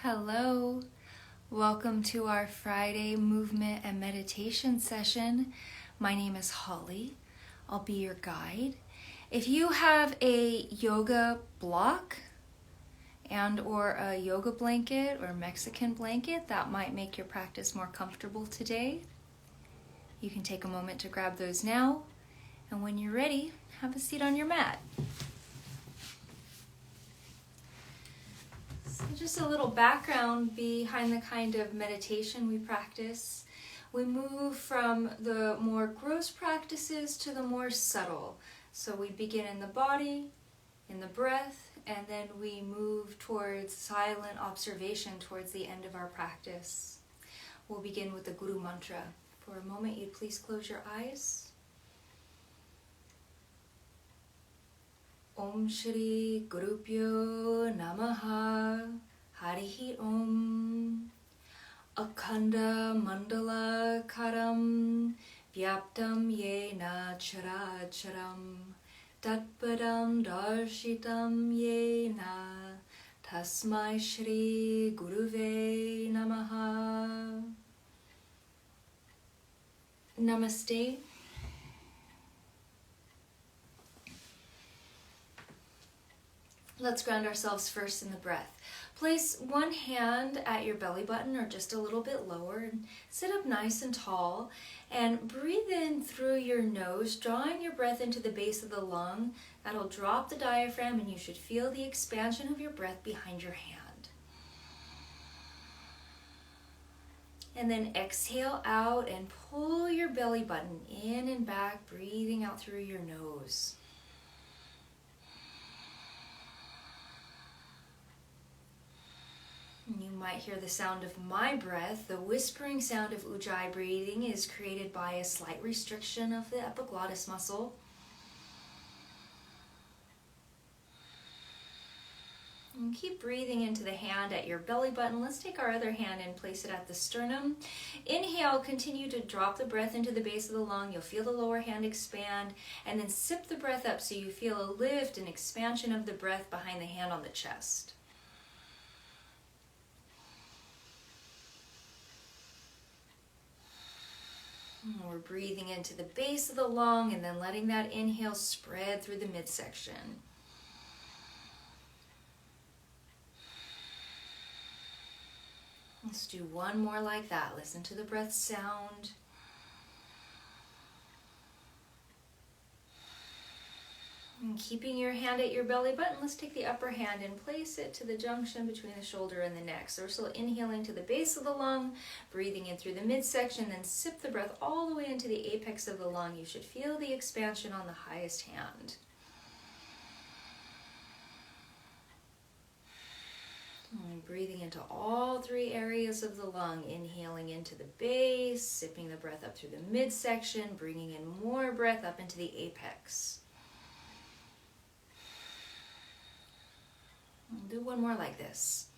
Hello, welcome to our Friday movement and meditation session. My name is Holly. I'll be your guide. If you have a yoga block and or a yoga blanket or Mexican blanket, that might make your practice more comfortable today. You can take a moment to grab those now, and when you're ready, have a seat on your mat. So just a little background behind the kind of meditation we practice. We move from the more gross practices to the more subtle. So we begin in the body, in the breath, and then we move towards silent observation towards the end of our practice. We'll begin with the Guru Mantra. For a moment, you'd please close your eyes. Om Shri Gurubhyo Namaha Harihi Om Akhanda Mandala Karam Vyaptam Yena Characharam Tatpadam Darshitam Yena Tasmai Shri Guruve Namaha. Namaste. Let's ground ourselves first in the breath. Place one hand at your belly button or just a little bit lower and sit up nice and tall and breathe in through your nose, drawing your breath into the base of the lung. That'll drop the diaphragm and you should feel the expansion of your breath behind your hand. And then exhale out and pull your belly button in and back, breathing out through your nose. You might hear the sound of my breath. The whispering sound of Ujjayi breathing is created by a slight restriction of the epiglottis muscle. And keep breathing into the hand at your belly button. Let's take our other hand and place it at the sternum. Inhale, continue to drop the breath into the base of the lung. You'll feel the lower hand expand, and then sip the breath up so you feel a lift and expansion of the breath behind the hand on the chest. We're breathing into the base of the lung and then letting that inhale spread through the midsection. Let's do one more like that. Listen to the breath sound. And keeping your hand at your belly button, let's take the upper hand and place it to the junction between the shoulder and the neck. So we're still inhaling to the base of the lung, breathing in through the midsection, then sip the breath all the way into the apex of the lung. You should feel the expansion on the highest hand. And breathing into all three areas of the lung, inhaling into the base, sipping the breath up through the midsection, bringing in more breath up into the apex. Do one more like this.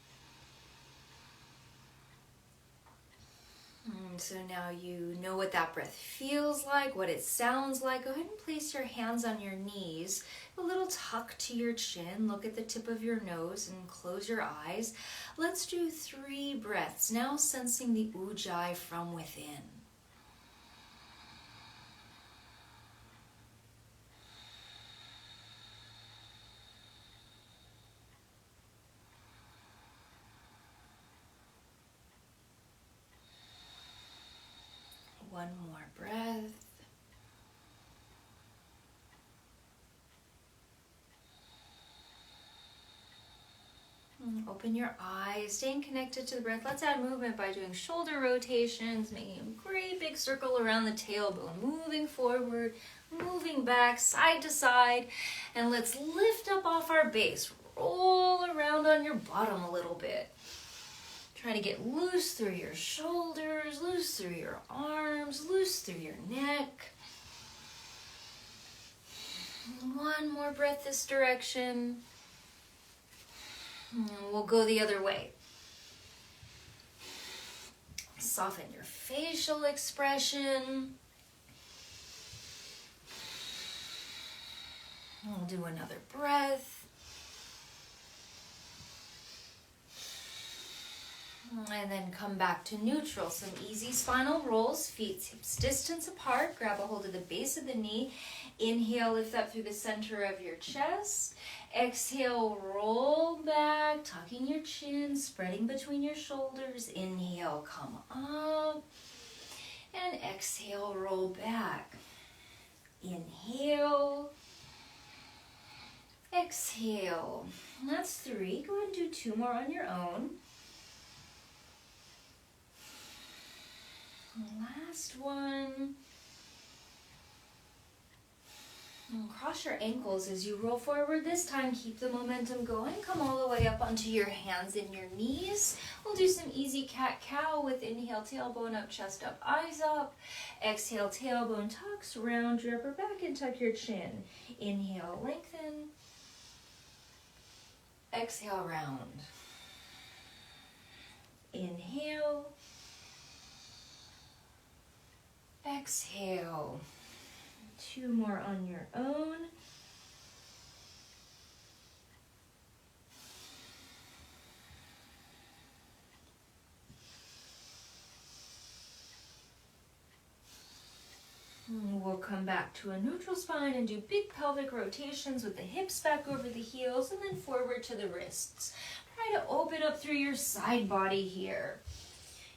So now you know what that breath feels like, what it sounds like. Go ahead and place your hands on your knees, a little tuck to your chin. Look at the tip of your nose and close your eyes. Let's do 3 breaths, now sensing the Ujjayi from within. One more breath. Open your eyes, staying connected to the breath. Let's add movement by doing shoulder rotations, making a great big circle around the tailbone, moving forward, moving back, side to side, and let's lift up off our base. Roll around on your bottom a little bit. Try to get loose through your shoulders, loose through your arms, loose through your neck. One more breath this direction. And we'll go the other way. Soften your facial expression. We'll do another breath. And then come back to neutral. Some easy spinal rolls, feet hips distance apart. Grab a hold of the base of the knee. Inhale, lift up through the center of your chest. Exhale, roll back, tucking your chin, spreading between your shoulders. Inhale, come up. And exhale, roll back. Inhale. Exhale. That's 3. Go ahead and do 2 more on your own. Last one. And cross your ankles as you roll forward. This time, keep the momentum going. Come all the way up onto your hands and your knees. We'll do some easy cat-cow with inhale, tailbone up, chest up, eyes up. Exhale, tailbone tucks, round your upper back and tuck your chin. Inhale, lengthen. Exhale, round. Inhale. Exhale. 2 more on your own. And we'll come back to a neutral spine and do big pelvic rotations with the hips back over the heels and then forward to the wrists. Try to open up through your side body here.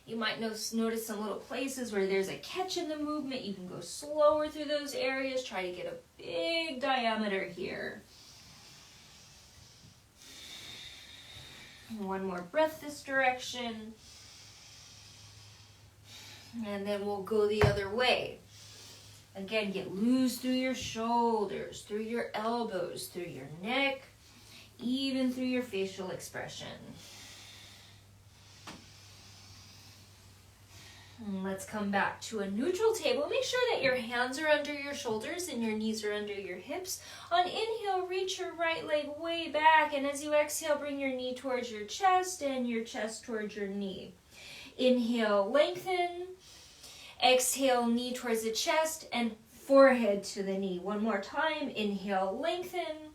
You might notice some little places where there's a catch in the movement. You can go slower through those areas. Try to get a big diameter here. One more breath this direction. And then we'll go the other way. Again, get loose through your shoulders, through your elbows, through your neck, even through your facial expression. And let's come back to a neutral table. Make sure that your hands are under your shoulders and your knees are under your hips. On inhale, reach your right leg way back. And as you exhale, bring your knee towards your chest and your chest towards your knee. Inhale, lengthen. Exhale, knee towards the chest and forehead to the knee. One more time. Inhale, lengthen.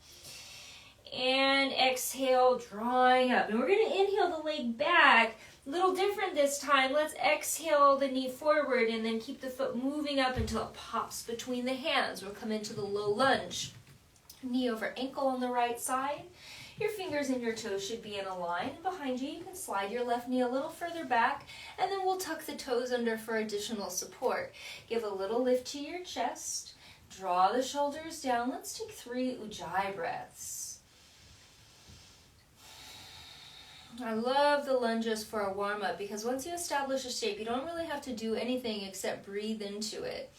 And exhale, drawing up. And we're going to inhale the leg back. A little different this time. Let's exhale the knee forward and then keep the foot moving up until it pops between the hands. We'll come into the low lunge. Knee over ankle on the right side. Your fingers and your toes should be in a line. Behind you, you can slide your left knee a little further back, and then we'll tuck the toes under for additional support. Give a little lift to your chest. Draw the shoulders down. Let's take 3 Ujjayi breaths. I love the lunges for a warm-up because once you establish a shape, you don't really have to do anything except breathe into it.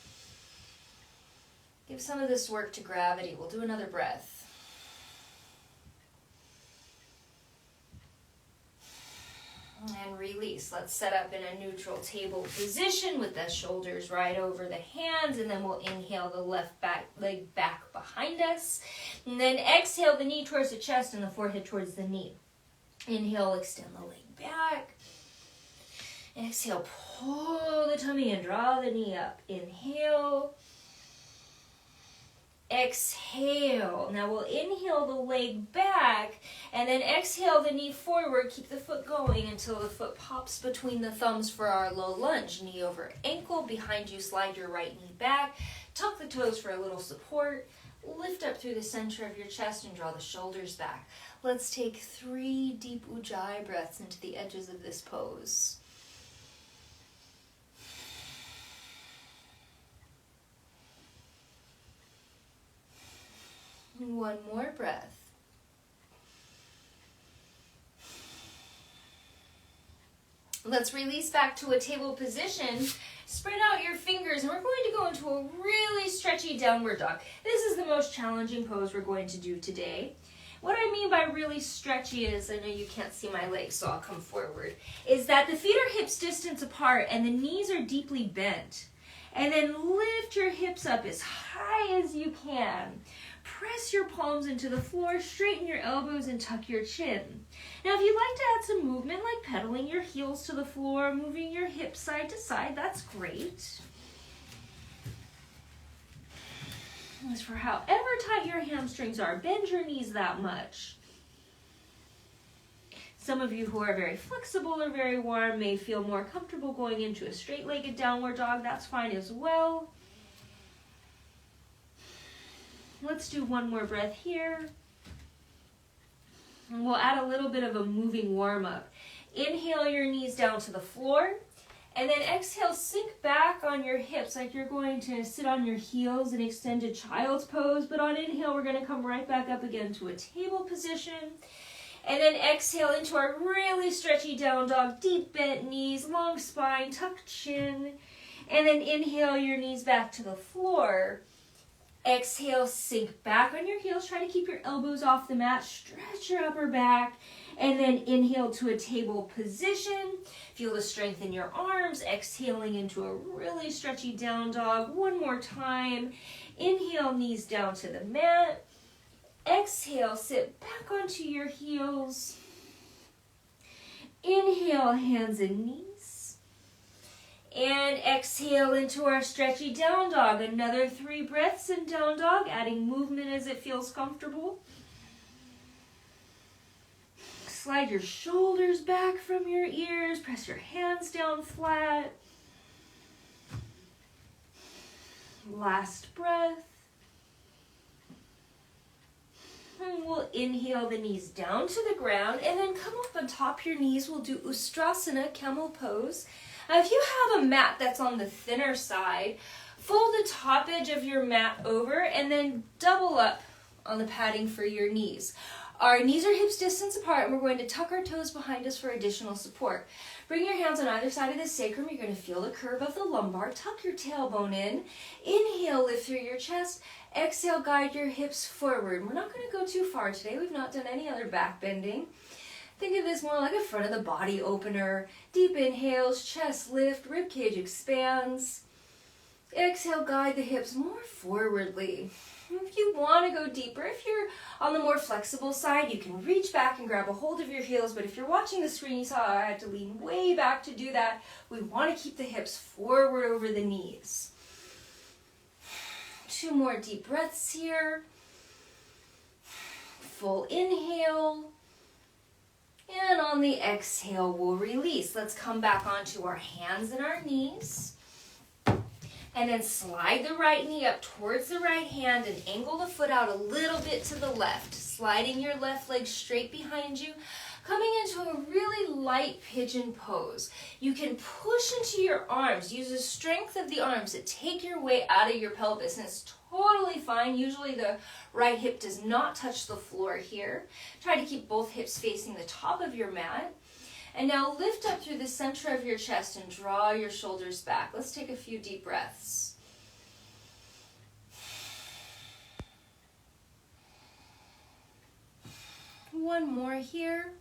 Give some of this work to gravity. We'll do another breath. And release. Let's set up in a neutral table position with the shoulders right over the hands, and then we'll inhale the left leg back behind us. And then exhale the knee towards the chest and the forehead towards the knee. Inhale, extend the leg back. Exhale, pull the tummy and draw the knee up. Inhale. Exhale. Now we'll inhale the leg back and then exhale the knee forward. Keep the foot going until the foot pops between the thumbs for our low lunge. Knee over ankle. Behind you, slide your right knee back. Tuck the toes for a little support. Lift up through the center of your chest and draw the shoulders back. Let's take 3 deep Ujjayi breaths into the edges of this pose. One more breath. Let's release back to a table position. Spread out your fingers, and we're going to go into a really stretchy downward dog. This is the most challenging pose we're going to do today. What I mean by really stretchy is, I know you can't see my legs, so I'll come forward, is that the feet are hips distance apart and the knees are deeply bent. And then lift your hips up as high as you can. Press your palms into the floor, straighten your elbows, and tuck your chin. Now, if you'd like to add some movement, like pedaling your heels to the floor, moving your hips side to side, that's great. As for however tight your hamstrings are, bend your knees that much. Some of you who are very flexible or very warm may feel more comfortable going into a straight-legged downward dog. That's fine as well. Let's do one more breath here. And we'll add a little bit of a moving warm-up. Inhale your knees down to the floor. And then exhale, sink back on your hips like you're going to sit on your heels in extended child's pose. But on inhale, we're going to come right back up again to a table position. And then exhale into our really stretchy down dog, deep bent knees, long spine, tucked chin. And then inhale your knees back to the floor. Exhale, sink back on your heels. Try to keep your elbows off the mat. Stretch your upper back. And then inhale to a table position. Feel the strength in your arms. Exhaling into a really stretchy down dog. One more time. Inhale, knees down to the mat. Exhale, sit back onto your heels. Inhale, hands and knees. And exhale into our stretchy down dog. Another 3 breaths in down dog, adding movement as it feels comfortable. Slide your shoulders back from your ears. Press your hands down flat. Last breath. And we'll inhale the knees down to the ground and then come up on top your knees. We'll do Ustrasana, camel pose. Now, if you have a mat that's on the thinner side, fold the top edge of your mat over and then double up on the padding for your knees. Our knees are hips distance apart, and we're going to tuck our toes behind us for additional support. Bring your hands on either side of the sacrum. You're going to feel the curve of the lumbar. Tuck your tailbone in. Inhale, lift through your chest. Exhale, guide your hips forward. We're not going to go too far today. We've not done any other back bending. Think of this more like a front of the body opener. Deep inhales, chest lift, rib cage expands. Exhale, guide the hips more forwardly. If you want to go deeper, if you're on the more flexible side, you can reach back and grab a hold of your heels. But if you're watching the screen, you saw I had to lean way back to do that. We want to keep the hips forward over the knees. 2 more deep breaths here. Full inhale. And on the exhale, we'll release. Let's come back onto our hands and our knees. And then slide the right knee up towards the right hand and angle the foot out a little bit to the left. Sliding your left leg straight behind you. Coming into a really light pigeon pose. You can push into your arms. Use the strength of the arms to take your weight out of your pelvis. And it's totally fine. Usually the right hip does not touch the floor here. Try to keep both hips facing the top of your mat. And now lift up through the center of your chest and draw your shoulders back. Let's take a few deep breaths. One more here.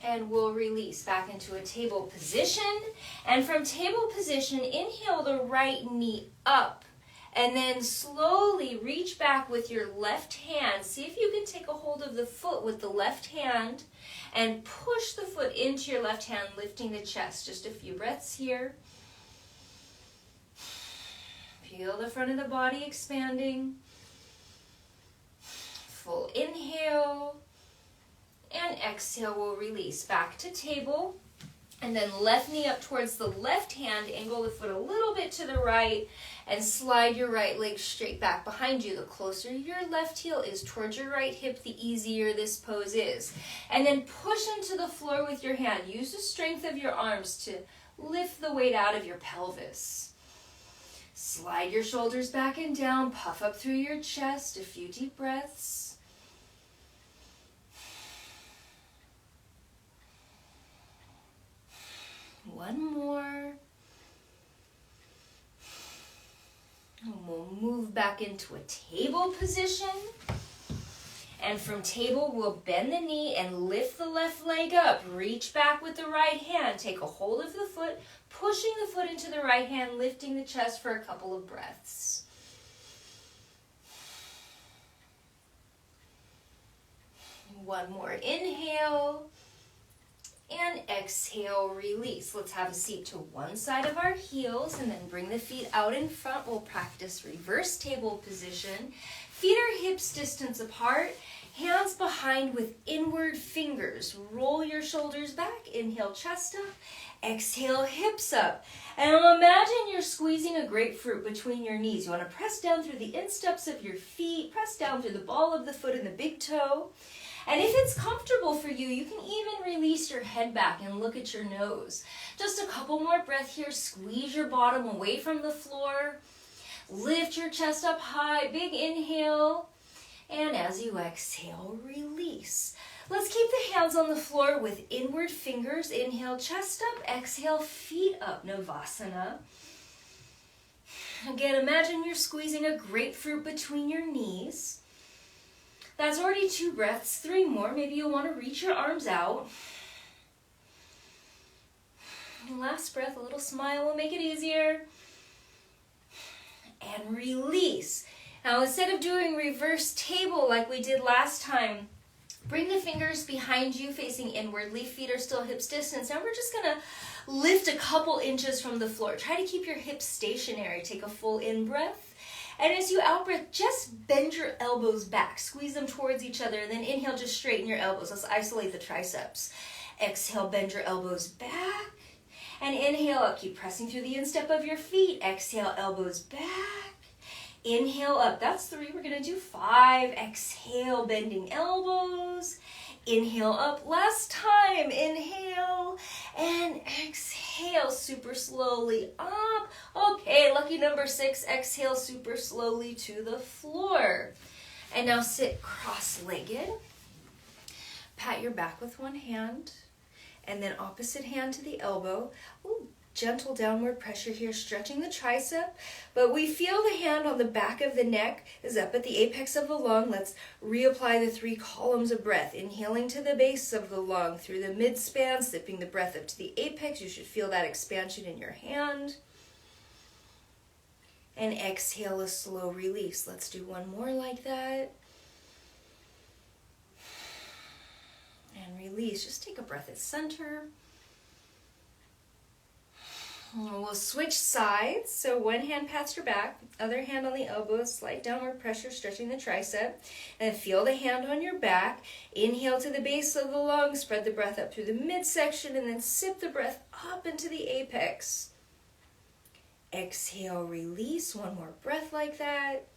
And we'll release back into a table position. And from table position, inhale the right knee up. And then slowly reach back with your left hand. See if you can take a hold of the foot with the left hand and push the foot into your left hand, lifting the chest. Just a few breaths here. Feel the front of the body expanding. Full inhale. And exhale, we'll release back to table. And then left knee up towards the left hand, angle the foot a little bit to the right, and slide your right leg straight back behind you. The closer your left heel is towards your right hip, the easier this pose is. And then push into the floor with your hand. Use the strength of your arms to lift the weight out of your pelvis. Slide your shoulders back and down, puff up through your chest, a few deep breaths. One more. And we'll move back into a table position. And from table, we'll bend the knee and lift the left leg up. Reach back with the right hand. Take a hold of the foot, pushing the foot into the right hand, lifting the chest for a couple of breaths. One more inhale. And exhale, release. Let's have a seat to one side of our heels and then bring the feet out in front. We'll practice reverse table position. Feet are hips distance apart. Hands behind with inward fingers. Roll your shoulders back. Inhale, chest up. Exhale, hips up. And imagine you're squeezing a grapefruit between your knees. You want to press down through the insteps of your feet. Press down through the ball of the foot and the big toe. And if it's comfortable for you, you can even release your head back and look at your nose. Just a couple more breaths here. Squeeze your bottom away from the floor. Lift your chest up high. Big inhale. And as you exhale, release. Let's keep the hands on the floor with inward fingers. Inhale, chest up. Exhale, feet up. Navasana. Again, imagine you're squeezing a grapefruit between your knees. That's already 2 breaths. 3 more. Maybe you'll want to reach your arms out. And last breath, a little smile will make it easier. And release. Now, instead of doing reverse table like we did last time, bring the fingers behind you facing inwardly. Feet are still hips distance. Now we're just going to lift a couple inches from the floor. Try to keep your hips stationary. Take a full in-breath. And as you out-breath, just bend your elbows back. Squeeze them towards each other. And then inhale, just straighten your elbows. Let's isolate the triceps. Exhale, bend your elbows back. And inhale up. Keep pressing through the instep of your feet. Exhale, elbows back. Inhale up. That's 3. We're going to do 5. Exhale, bending elbows. Inhale up. Last time. Inhale and exhale super slowly up. Okay, lucky number 6. Exhale super slowly to the floor. And now sit cross-legged. Pat your back with one hand. And then opposite hand to the elbow. Ooh. Gentle downward pressure here, stretching the tricep, but we feel the hand on the back of the neck is up at the apex of the lung. Let's reapply the 3 columns of breath, inhaling to the base of the lung through the mid-span, sipping the breath up to the apex. You should feel that expansion in your hand. And exhale a slow release. Let's do one more like that. And release. Just take a breath at center. We'll switch sides. So one hand pats your back, other hand on the elbows, slight downward pressure, stretching the tricep. And feel the hand on your back. Inhale to the base of the lung, spread the breath up through the midsection, and then sip the breath up into the apex. Exhale, release. One more breath like that.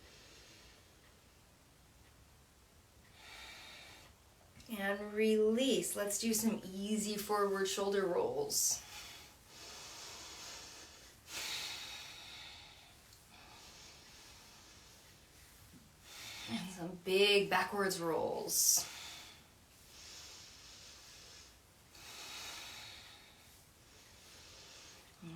And release. Let's do some easy forward shoulder rolls. And some big backwards rolls.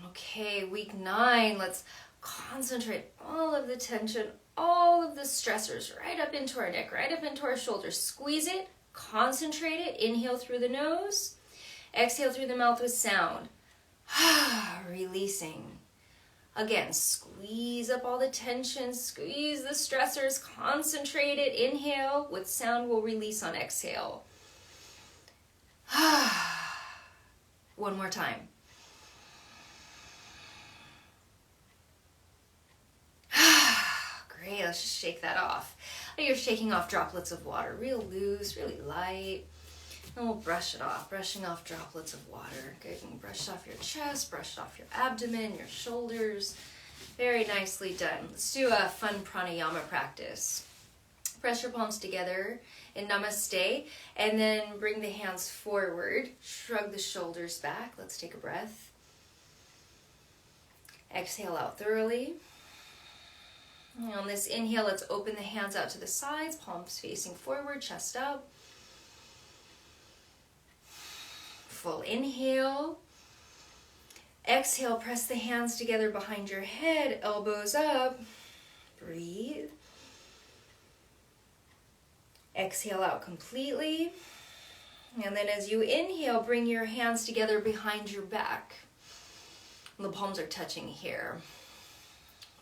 Okay, week 9, let's concentrate all of the tension, all of the stressors right up into our neck, right up into our shoulders. Squeeze it, concentrate it, inhale through the nose, exhale through the mouth with sound. Releasing. Again, squeeze up all the tension, squeeze the stressors, concentrate it, inhale, with sound we'll release on exhale. One more time. Great, let's just shake that off. You're shaking off droplets of water, real loose, really light. And we'll brush it off, brushing off droplets of water. Good, and brush it off your chest, brush it off your abdomen, your shoulders. Very nicely done. Let's do a fun pranayama practice. Press your palms together in namaste, and then bring the hands forward. Shrug the shoulders back. Let's take a breath. Exhale out thoroughly. And on this inhale, let's open the hands out to the sides, palms facing forward, chest up. Full inhale. Exhale, press the hands together behind your head, elbows up. Breathe. Exhale out completely. And then as you inhale, bring your hands together behind your back. And the palms are touching here.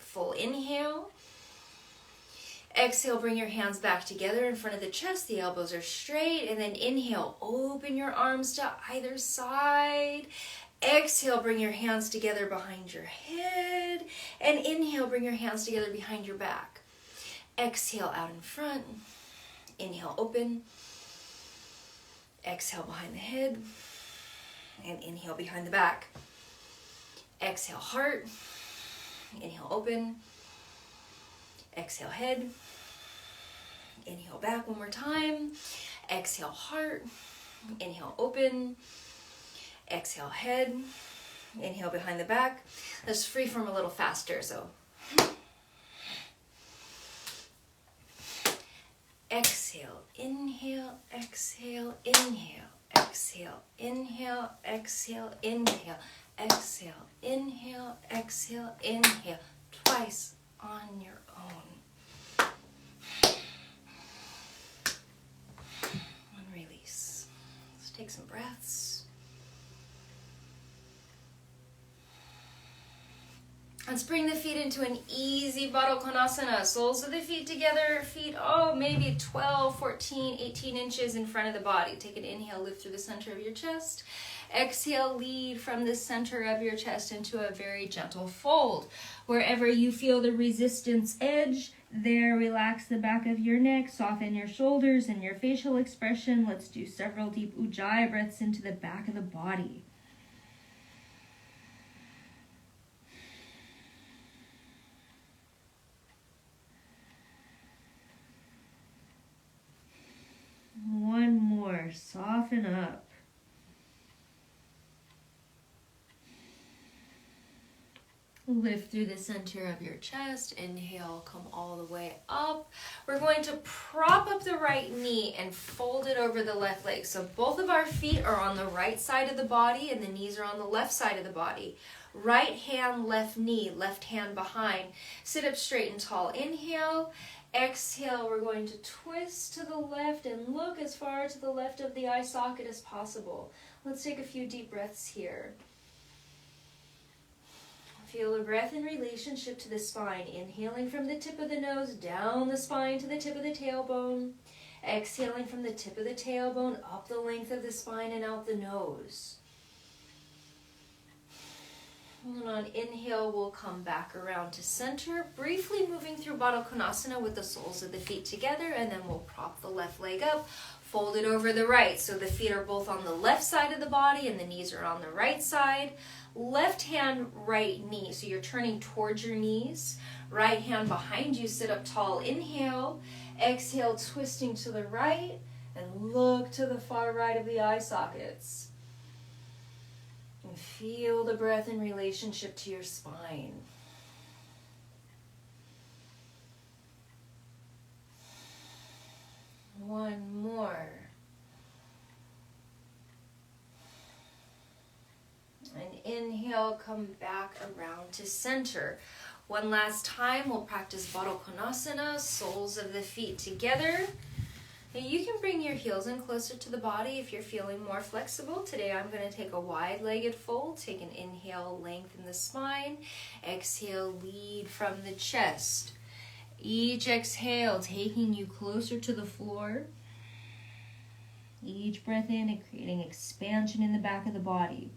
Full inhale. Exhale, bring your hands back together in front of the chest. The elbows are straight. And then inhale, open your arms to either side. Exhale, bring your hands together behind your head. And inhale, bring your hands together behind your back. Exhale, out in front. Inhale, open. Exhale behind the head. And inhale behind the back. Exhale, heart. Inhale, open. Exhale, head. Inhale, back one more time. Exhale, heart. Inhale, open. Exhale, head. Inhale, behind the back. Let's freeform a little faster, so. Exhale, inhale, exhale, inhale, exhale, inhale, exhale, inhale, exhale, inhale, exhale, inhale, twice on your own. And release. Let's take some breaths. Let's bring the feet into an easy Baddha Konasana. Soles of the feet together, feet, maybe 12, 14, 18 inches in front of the body. Take an inhale, lift through the center of your chest. Exhale, lead from the center of your chest into a very gentle fold. Wherever you feel the resistance edge, there, relax the back of your neck, soften your shoulders and your facial expression. Let's do several deep Ujjayi breaths into the back of the body. One more, soften up. Lift through the center of your chest. Inhale, come all the way up. We're going to prop up the right knee and fold it over the left leg. So both of our feet are on the right side of the body and the knees are on the left side of the body. Right hand, left knee, left hand behind. Sit up straight and tall. Inhale. Exhale, we're going to twist to the left and look as far to the left of the eye socket as possible. Let's take a few deep breaths here. Feel the breath in relationship to the spine. Inhaling from the tip of the nose, down the spine to the tip of the tailbone. Exhaling from the tip of the tailbone, up the length of the spine and out the nose. And on inhale, we'll come back around to center, briefly moving through Baddha Konasana with the soles of the feet together, and then we'll prop the left leg up, fold it over the right. So the feet are both on the left side of the body and the knees are on the right side. Left hand, right knee. So you're turning towards your knees. Right hand behind you, sit up tall. Inhale, exhale, twisting to the right, and look to the far right of the eye sockets. And feel the breath in relationship to your spine. One more. And inhale, come back around to center. One last time, we'll practice Baddha Konasana, soles of the feet together. Now you can bring your heels in closer to the body if you're feeling more flexible. Today I'm going to take a wide-legged fold. Take an inhale, lengthen the spine. Exhale, lead from the chest. Each exhale taking you closer to the floor. Each breath in and creating expansion in the back of the body.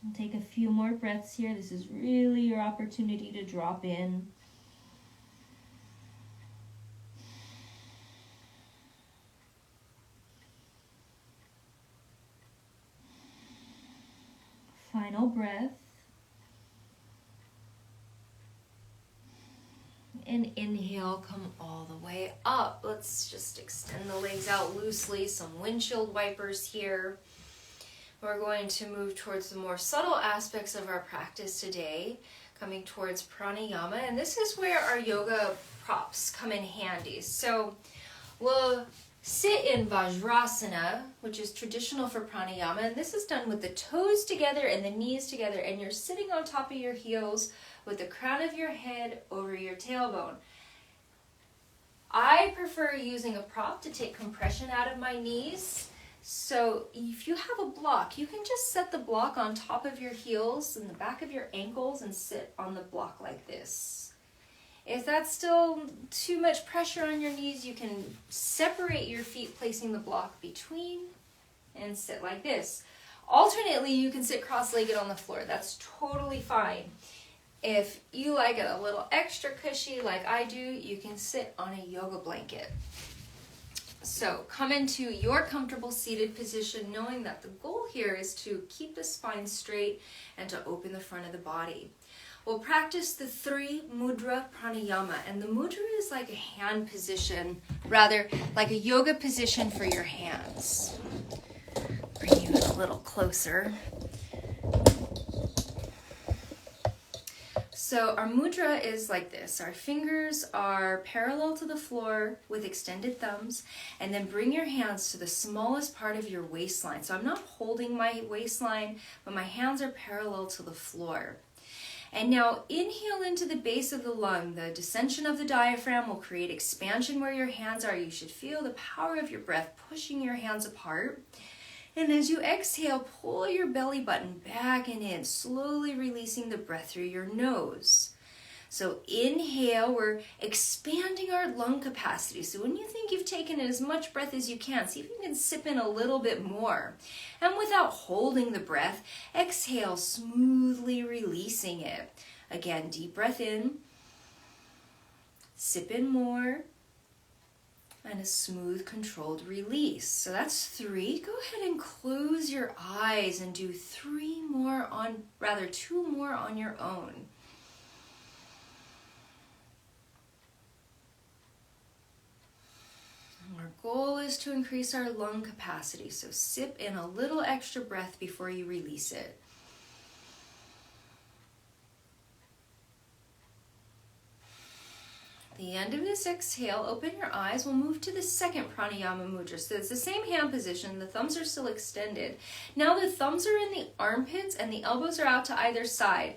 And take a few more breaths here. This is really your opportunity to drop in. Final breath. And inhale, come all the way up. Let's just extend the legs out loosely. Some windshield wipers here. We're going to move towards the more subtle aspects of our practice today, coming towards pranayama. And this is where our yoga props come in handy. So we'll sit in Vajrasana, which is traditional for pranayama, and this is done with the toes together and the knees together, and you're sitting on top of your heels with the crown of your head over your tailbone. I prefer using a prop to take compression out of my knees, so if you have a block, you can just set the block on top of your heels and the back of your ankles and sit on the block like this. If that's still too much pressure on your knees, you can separate your feet, placing the block between, and sit like this. Alternately, you can sit cross-legged on the floor. That's totally fine. If you like it a little extra cushy like I do, you can sit on a yoga blanket. So come into your comfortable seated position, knowing that the goal here is to keep the spine straight and to open the front of the body. We'll practice the 3 mudra pranayama, and the mudra is like a hand position, rather like a yoga position for your hands. Bring you a little closer. So our mudra is like this. Our fingers are parallel to the floor with extended thumbs, and then bring your hands to the smallest part of your waistline. So I'm not holding my waistline, but my hands are parallel to the floor. And now inhale into the base of the lung. The descension of the diaphragm will create expansion where your hands are. You should feel the power of your breath pushing your hands apart. And as you exhale, pull your belly button back and in, slowly releasing the breath through your nose. So inhale, we're expanding our lung capacity. So when you think you've taken in as much breath as you can, see if you can sip in a little bit more. And without holding the breath, exhale, smoothly releasing it. Again, deep breath in, sip in more, and a smooth, controlled release. So that's 3. Go ahead and close your eyes and do 2 more on your own. Our goal is to increase our lung capacity, so sip in a little extra breath before you release it. At the end of this exhale, open your eyes. We'll move to the second pranayama mudra. So it's the same hand position. The thumbs are still extended. Now the thumbs are in the armpits and the elbows are out to either side.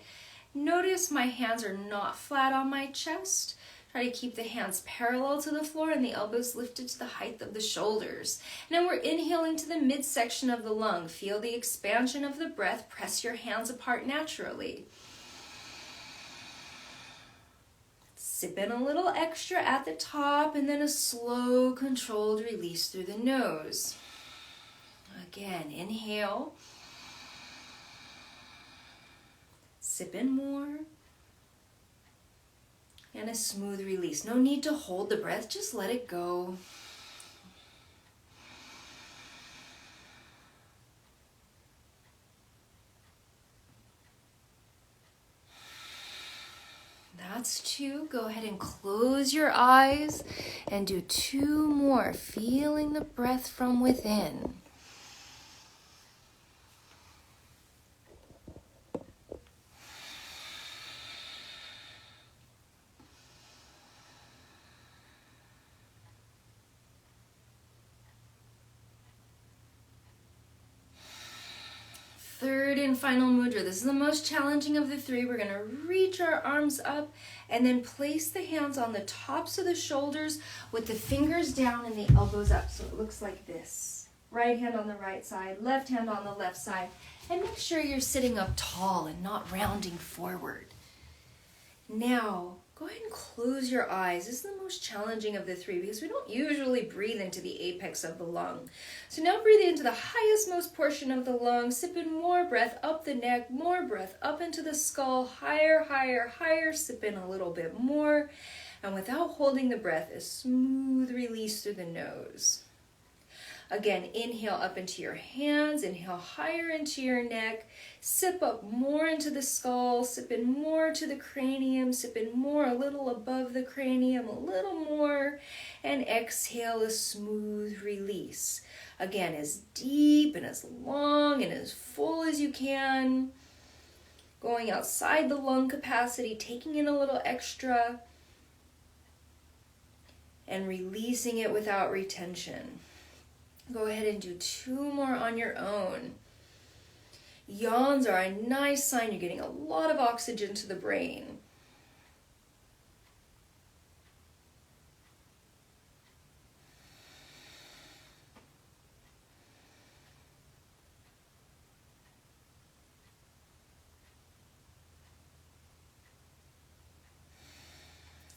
Notice my hands are not flat on my chest. Try to keep the hands parallel to the floor and the elbows lifted to the height of the shoulders. Now we're inhaling to the midsection of the lung. Feel the expansion of the breath. Press your hands apart naturally. Sip in a little extra at the top and then a slow, controlled release through the nose. Again, inhale. Sip in more. And a smooth release. No need to hold the breath, just let it go. That's 2. Go ahead and close your eyes and do 2 more, feeling the breath from within. Third and final mudra. This is the most challenging of the 3. We're going to reach our arms up and then place the hands on the tops of the shoulders with the fingers down and the elbows up. So it looks like this. Right hand on the right side, left hand on the left side. And make sure you're sitting up tall and not rounding forward. Now, go ahead and close your eyes. This is the most challenging of the 3 because we don't usually breathe into the apex of the lung. So now breathe into the highest most portion of the lung. Sip in more breath up the neck, more breath up into the skull, higher, higher, higher. Sip in a little bit more. And without holding the breath, a smooth release through the nose. Again, inhale up into your hands, inhale higher into your neck, sip up more into the skull, sip in more to the cranium, sip in more a little above the cranium, a little more, and exhale a smooth release. Again, as deep and as long and as full as you can, going outside the lung capacity, taking in a little extra, and releasing it without retention. Go ahead and do 2 more on your own. Yawns are a nice sign you're getting a lot of oxygen to the brain.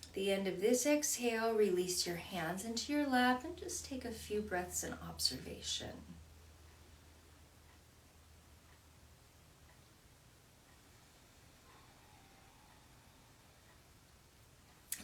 At the end of this exhale, release your hands into your lap and just take a few breaths in observation.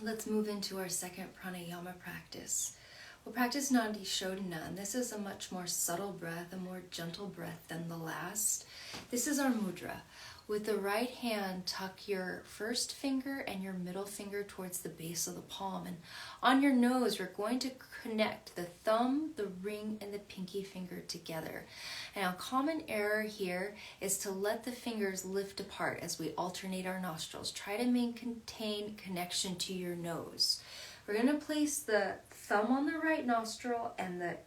Let's move into our second pranayama practice. We'll practice Nadi Shodhana, and this is a much more subtle breath, a more gentle breath than the last. This is our mudra. With the right hand, tuck your first finger and your middle finger towards the base of the palm. And on your nose, we're going to connect the thumb, the ring, and the pinky finger together. Now, a common error here is to let the fingers lift apart as we alternate our nostrils. Try to maintain connection to your nose. We're going to place the thumb on the right nostril and the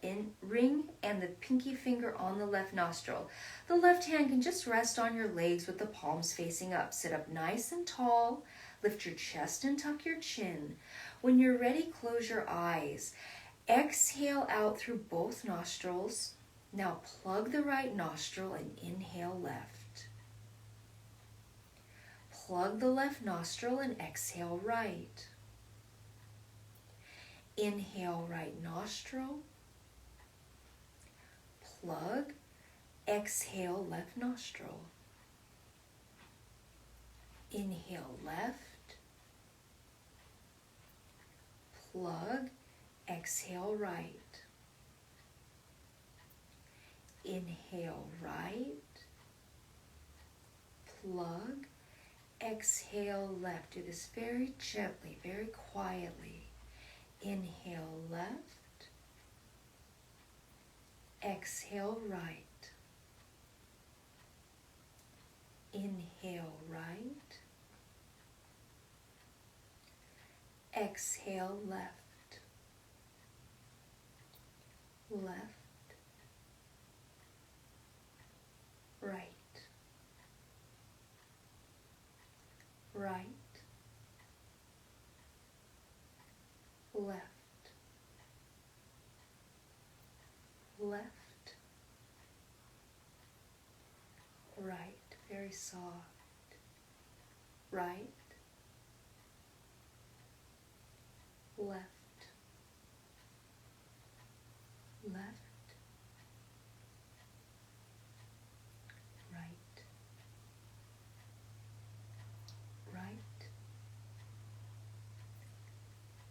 ring and the pinky finger on the left nostril. The left hand can just rest on your legs with the palms facing up. Sit up nice and tall. Lift your chest and tuck your chin. When you're ready, close your eyes. Exhale out through both nostrils. Now plug the right nostril and inhale left. Plug the left nostril and exhale right. Inhale right nostril, plug, exhale left nostril. Inhale left, plug, exhale right. Inhale right, plug, exhale left. Do this very gently, very quietly. Inhale left, exhale right. Inhale right, exhale left, left, right, right, left, left, right, very soft, right, left, left, right, right,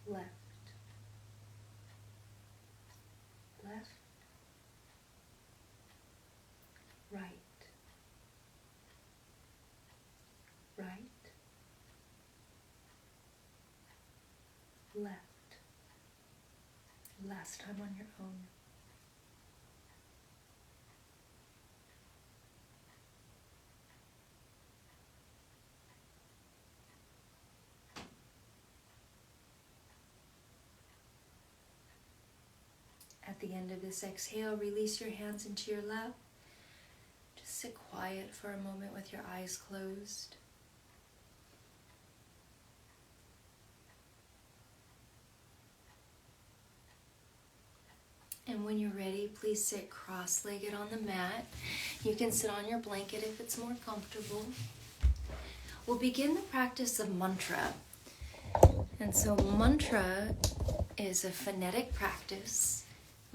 left, left, right, right, left. Last time on your own. At the end of this exhale, release your hands into your lap. Just sit quiet for a moment with your eyes closed. And when you're ready, please sit cross-legged on the mat. You can sit on your blanket if it's more comfortable. We'll begin the practice of mantra. And so mantra is a phonetic practice.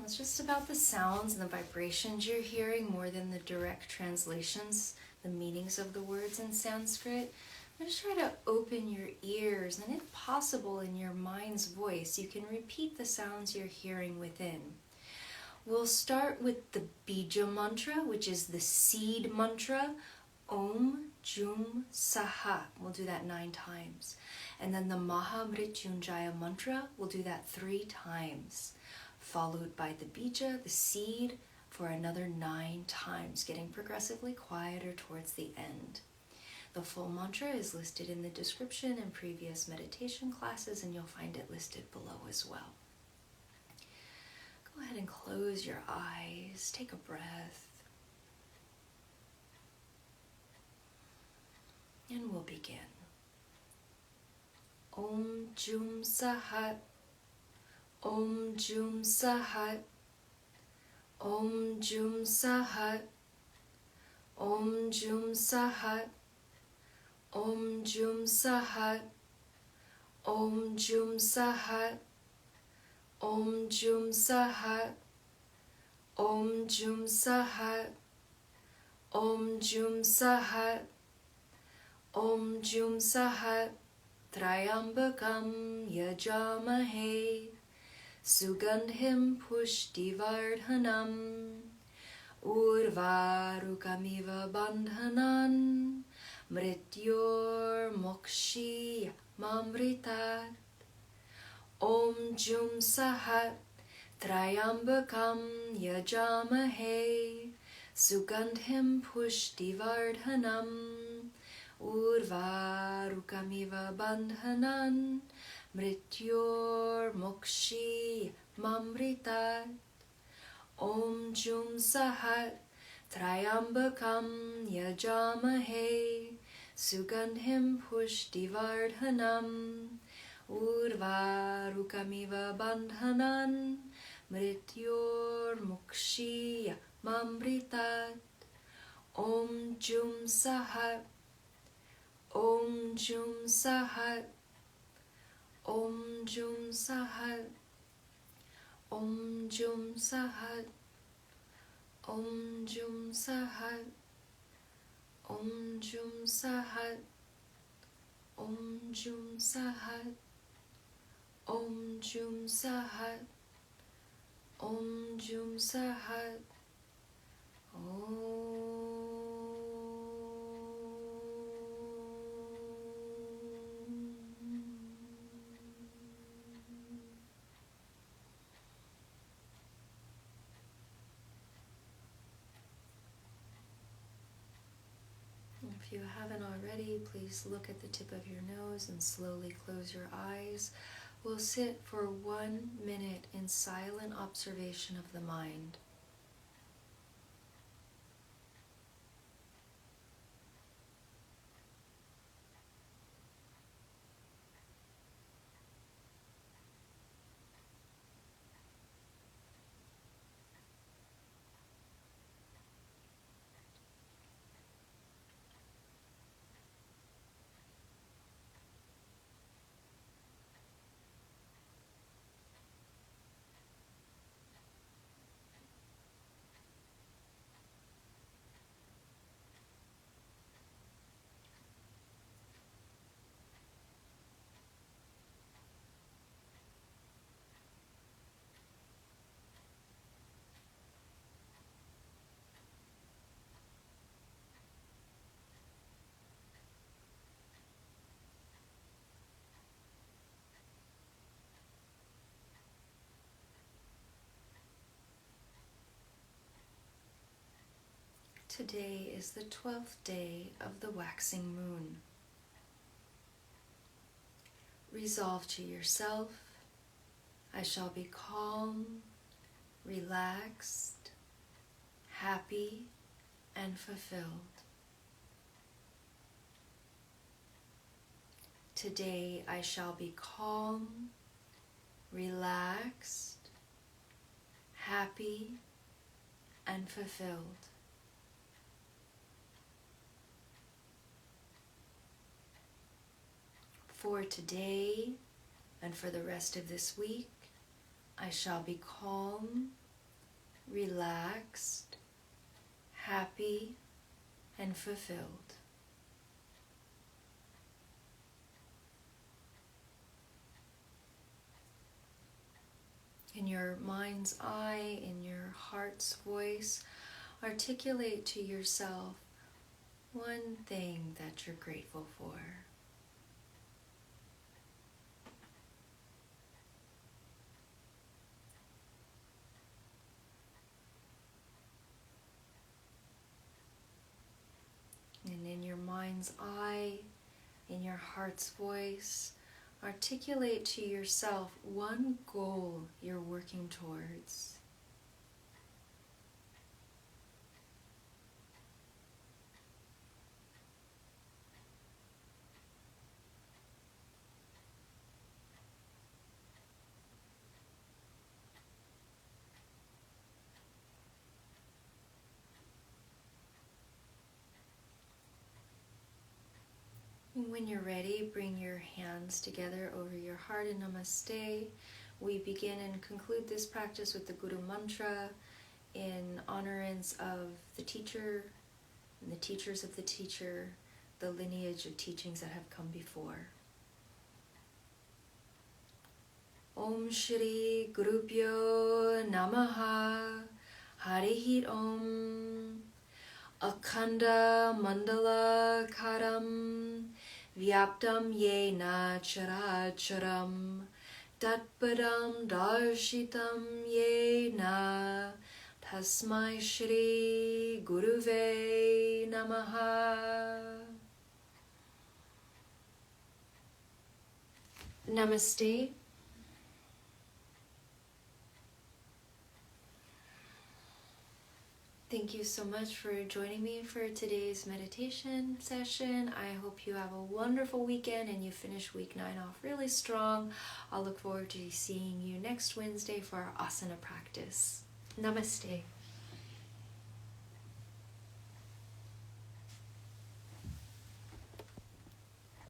It's just about the sounds and the vibrations you're hearing more than the direct translations, the meanings of the words in Sanskrit. Just try to open your ears, and if possible in your mind's voice, you can repeat the sounds you're hearing within. We'll start with the Bija mantra, which is the seed mantra, Om Jum Saha. We'll do that 9 times. And then the Maha Mrityunjaya mantra, we'll do that 3 times. Followed by the Bija, the seed, for another 9 times, getting progressively quieter towards the end. The full mantra is listed in the description in previous meditation classes, and you'll find it listed below as well. Go ahead and close your eyes, take a breath, and we'll begin. Om Jum Sahat, Om Jum Sahat, Om Jum Sahat, Om Jum Sahat, Om Jum Sahat, Om Jum Sahat, Om Jum Sahat, Om Jum Sahat, Om Jum Sahat, Om Jum Sahat. Trayambakam yajamahe Sugandhim pushtivardhanam Urvarukamiva bandhanan Mrityor mokshi mamritat Om Jum Sahat Trayambakam yajamahe Sugandhim pushtivardhanam Urvarukamiva bandhanan Mrityor mokshi mamritat Om Jum Sahat Trayambakam yajamahe Sugandhim pushtivardhanam Urvarukamiva bandhanan Mrityor mokshi mamritat Om Jum Sahat Om Jum Sahat Om Jum Sahat Om Jum Sahat Om Jum Sahat Om Jum Sahat Om Jum Sahat Om Jum Sahat Om Jum Sahat If you haven't already, please look at the tip of your nose and slowly close your eyes. We'll sit for 1 minute in silent observation of the mind. Today is the 12th day of the waxing moon. Resolve to yourself, I shall be calm, relaxed, happy, and fulfilled. Today I shall be calm, relaxed, happy, and fulfilled. For today and for the rest of this week, I shall be calm, relaxed, happy, and fulfilled. In your mind's eye, in your heart's voice, articulate to yourself one thing that you're grateful for. And in your mind's eye, in your heart's voice, articulate to yourself one goal you're working towards. When you're ready, bring your hands together over your heart in Namaste. We begin and conclude this practice with the Guru Mantra in honorance of the teacher and the teachers of the teacher, the lineage of teachings that have come before. Om Shri Gurubhyo Namaha. Harihi Om. Akhanda Mandala Karam Vyaptam Yena Characharam Tatpadam Darshitam Yena Tasmai Shri Guruve Namaha. Namaste. Thank you so much for joining me for today's meditation session. I hope you have a wonderful weekend and you finish week 9 off really strong. I'll look forward to seeing you next Wednesday for our asana practice. Namaste.